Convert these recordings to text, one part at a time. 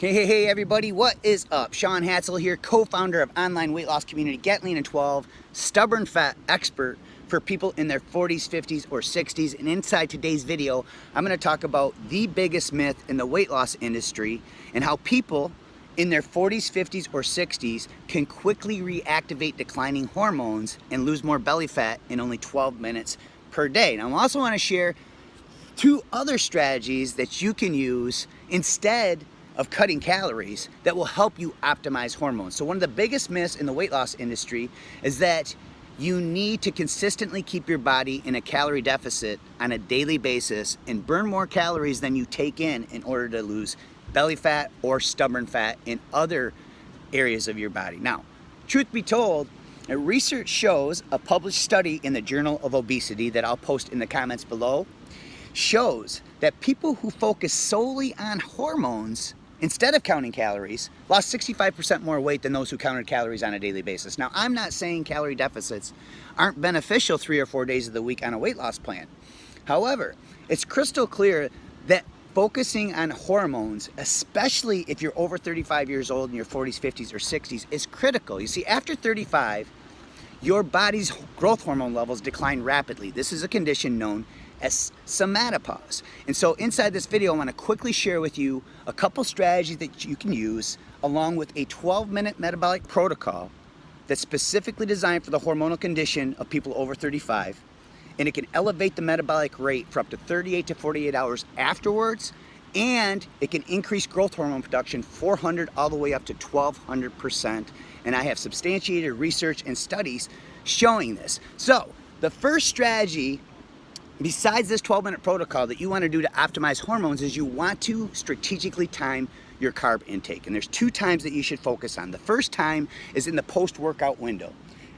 Hey everybody, what is up? Sean Hatzel here, co-founder of online weight loss community Get Lean in 12, stubborn fat expert for people in their 40s, 50s, or 60s. And inside today's video, I'm going to talk about the biggest myth in the weight loss industry and how people in their 40s, 50s, or 60s can quickly reactivate declining hormones and lose more belly fat in only 12 minutes per day. Now, I also want to share two other strategies that you can use instead of cutting calories that will help you optimize hormones. So one of the biggest myths in the weight loss industry is that you need to consistently keep your body in a calorie deficit on a daily basis and burn more calories than you take in order to lose belly fat or stubborn fat in other areas of your body. Now, truth be told, research shows, a published study in the Journal of Obesity that I'll post in the comments below, shows that people who focus solely on hormones instead of counting calories lost 65% more weight than those who counted calories on a daily basis. Now, I'm not saying calorie deficits aren't beneficial 3 or 4 days of the week on a weight loss plan. However, it's crystal clear that focusing on hormones, especially if you're over 35 years old in your 40s, 50s, or 60s, is critical. You see, after 35, your body's growth hormone levels decline rapidly. This is a condition known as somatopause. And so inside this video, I want to quickly share with you a couple strategies that you can use along with a 12-minute metabolic protocol that's specifically designed for the hormonal condition of people over 35. And it can elevate the metabolic rate for up to 38 to 48 hours afterwards. And it can increase growth hormone production 400 all the way up to 1200%. And I have substantiated research and studies showing this. So the first strategy, besides this 12-minute protocol, that you want to do to optimize hormones is you want to strategically time your carb intake. And there's 2 times that you should focus on. The first time is in the post-workout window.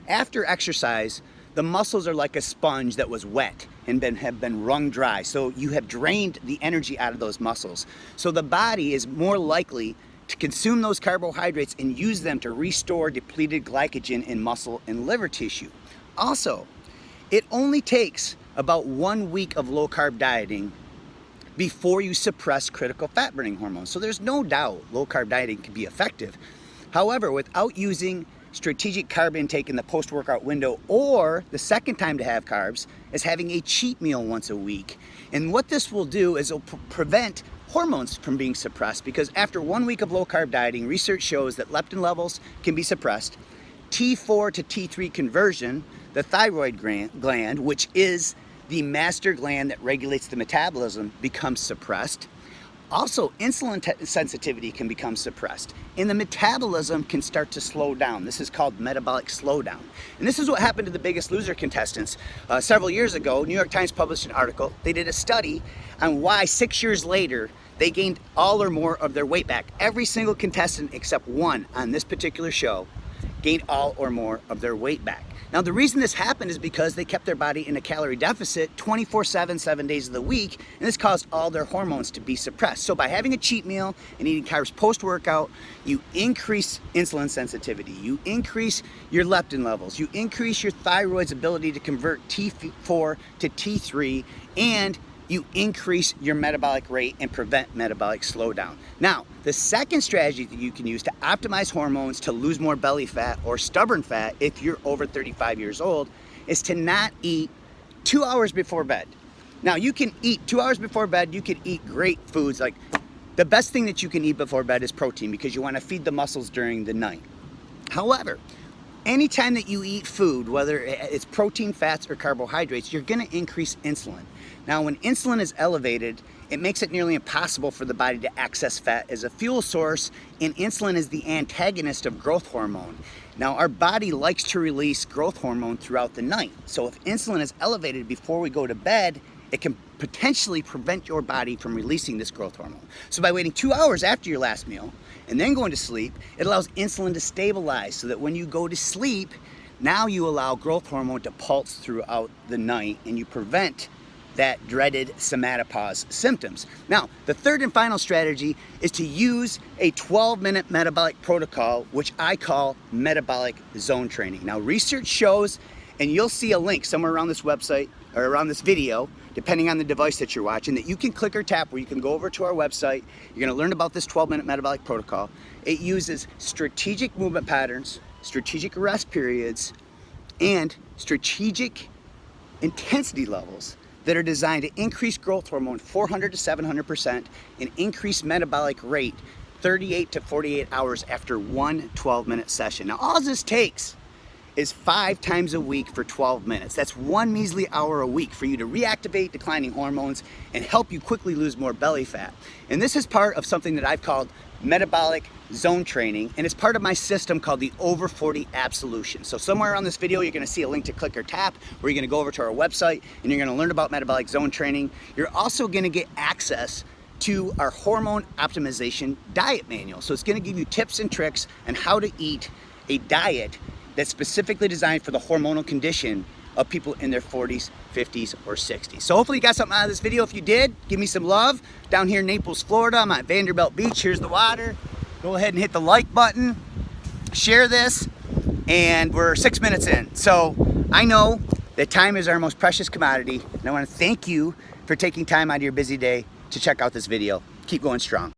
After exercise, the muscles are like a sponge that was wet and have been wrung dry. So you have drained the energy out of those muscles. So the body is more likely to consume those carbohydrates and use them to restore depleted glycogen in muscle and liver tissue. Also, it only takes about 1 week of low-carb dieting before you suppress critical fat-burning hormones. So there's no doubt low-carb dieting can be effective. However, without using strategic carb intake in the post-workout window, or the second time to have carbs is having a cheat meal once a week. And what this will do is it'll prevent hormones from being suppressed, because after 1 week of low-carb dieting, research shows that leptin levels can be suppressed, T4 to T3 conversion, the thyroid gland, which is the master gland that regulates the metabolism, becomes suppressed. Also, insulin sensitivity can become suppressed, and the metabolism can start to slow down. This is called metabolic slowdown. And this is what happened to the Biggest Loser contestants. Several years ago, New York Times published an article. They did a study on why 6 years later they gained all or more of their weight back. Every single contestant except one on this particular show gained all or more of their weight back. Now, the reason this happened is because they kept their body in a calorie deficit 24/7, 7 days of the week, and this caused all their hormones to be suppressed. So by having a cheat meal and eating carbs post-workout, you increase insulin sensitivity, you increase your leptin levels, you increase your thyroid's ability to convert T4 to T3, and you increase your metabolic rate and prevent metabolic slowdown. Now, the second strategy that you can use to optimize hormones to lose more belly fat or stubborn fat if you're over 35 years old is to not eat 2 hours before bed. Now, you can eat 2 hours before bed, you can eat great foods. Like, the best thing that you can eat before bed is protein, because you want to feed the muscles during the night. However, anytime that you eat food, whether it's protein, fats, or carbohydrates, you're going to increase insulin. Now, when insulin is elevated, it makes it nearly impossible for the body to access fat as a fuel source, and insulin is the antagonist of growth hormone. Now, our body likes to release growth hormone throughout the night. So if insulin is elevated before we go to bed, it can potentially prevent your body from releasing this growth hormone. So by waiting 2 hours after your last meal and then going to sleep, it allows insulin to stabilize so that when you go to sleep, now you allow growth hormone to pulse throughout the night and you prevent that dreaded somatopause symptoms. Now, the third and final strategy is to use a 12-minute metabolic protocol, which I call metabolic zone training. Now, research shows, and you'll see a link somewhere around this website or around this video, depending on the device that you're watching, that you can click or tap where you can go over to our website. You're gonna learn about this 12-minute metabolic protocol. It uses strategic movement patterns, strategic rest periods, and strategic intensity levels that are designed to increase growth hormone 400 to 700% and increase metabolic rate 38 to 48 hours after one 12-minute session. Now, all this takes is 5 times a week for 12 minutes. That's 1 measly hour a week for you to reactivate declining hormones and help you quickly lose more belly fat. And this is part of something that I've called metabolic zone training, and it's part of my system called the Over 40 Absolution. So somewhere on this video, you're gonna see a link to click or tap, where you're gonna go over to our website and you're gonna learn about metabolic zone training. You're also gonna get access to our hormone optimization diet manual. So it's gonna give you tips and tricks on how to eat a diet that's specifically designed for the hormonal condition of people in their 40s, 50s, or 60s. So hopefully you got something out of this video. If you did, give me some love. Down here in Naples, Florida, I'm at Vanderbilt Beach. Here's the water. Go ahead and hit the like button, share this, and we're 6 minutes in. So I know that time is our most precious commodity, and I wanna thank you for taking time out of your busy day to check out this video. Keep going strong.